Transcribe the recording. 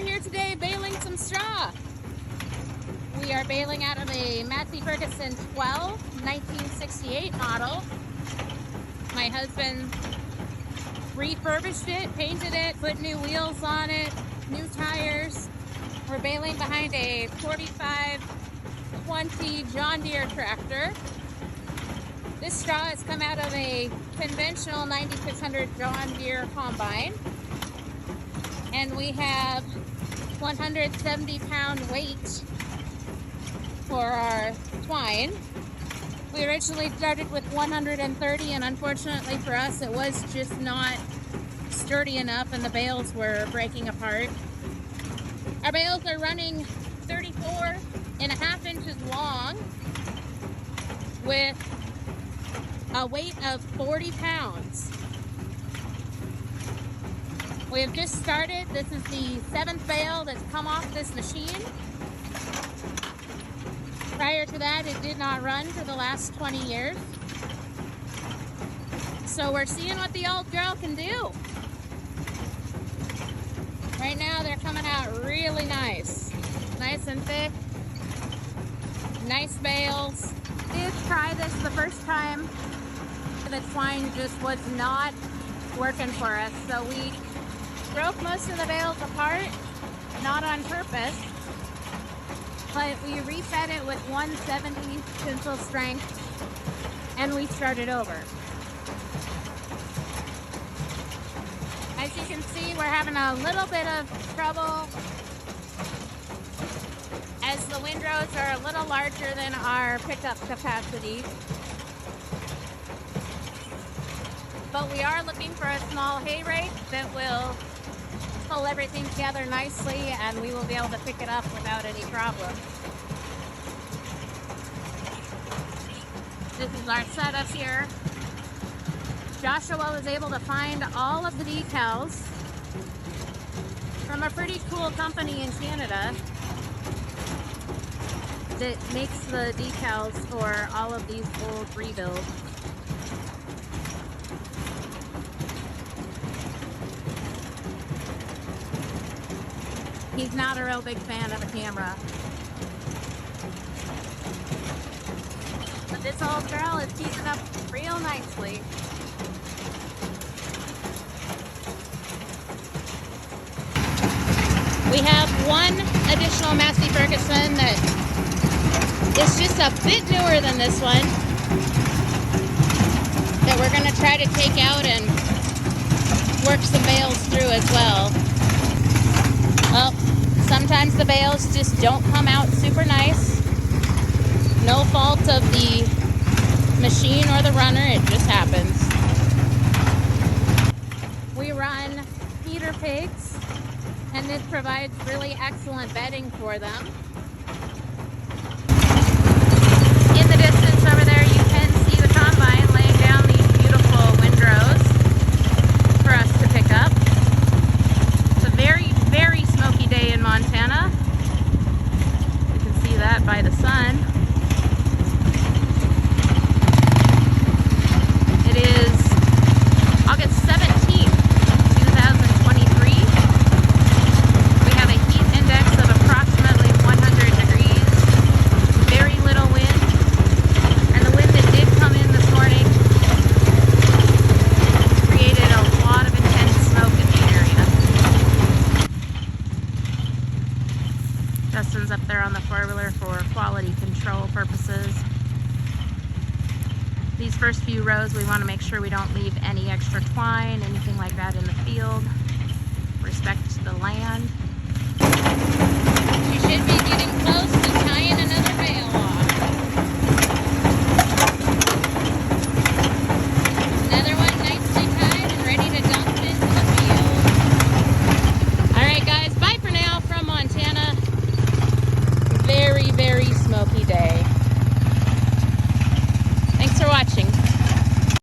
here today baling some straw. We are baling out of a Massey Ferguson 1968 model. My husband refurbished it, painted it, put new wheels on it, new tires. We're baling behind a 4520 John Deere tractor. This straw has come out of a conventional 9600 John Deere combine. And we have 170 pound weight for our twine. We originally started with 130, and unfortunately for us it was just not sturdy enough and the bales were breaking apart. Our bales are running 34.5 inches long with a weight of 40 pounds. We have just started. This is the 7th bale that's come off this machine. Prior to that, it did not run for the last 20 years. So we're seeing what the old drill can do. Right now, they're coming out really nice. Nice and thick. Nice bales. We did try this the first time. The twine just was not working for us. So we broke most of the bales apart, not on purpose. But we refed it with 170 tensile strength and we started over. As you can see, we're having a little bit of trouble as the windrows are a little larger than our pickup capacity. But we are looking for a small hay rake that will pull everything together nicely and we will be able to pick it up without any problem. This is our setup here. Joshua was able to find all of the decals from a pretty cool company in Canada that makes the decals for all of these old rebuilds. He's not a real big fan of a camera. But this old girl is keeping up real nicely. We have one additional Massey Ferguson that is just a bit newer than this one that we're going to try to take out and work some bales through as well. Well, sometimes the bales just don't come out super nice. No fault of the machine or the runner, it just happens. We run feeder pigs, and this provides really excellent bedding for them. In the distance over there, you can see the combine laying down these beautiful windrows for us to pick up. It's a very, very smoky day in Montana. You can see that by the sun. It is August 17th, 2023. We have a heat index of approximately 100 degrees, very little wind, and the wind that did come in this morning created a lot of intense smoke in the area. Justin's up there on the four-wheeler for quality control purposes. These first few rows, we want to make sure we don't leave any extra twine, anything like that in the field. Respect the land. You should be getting close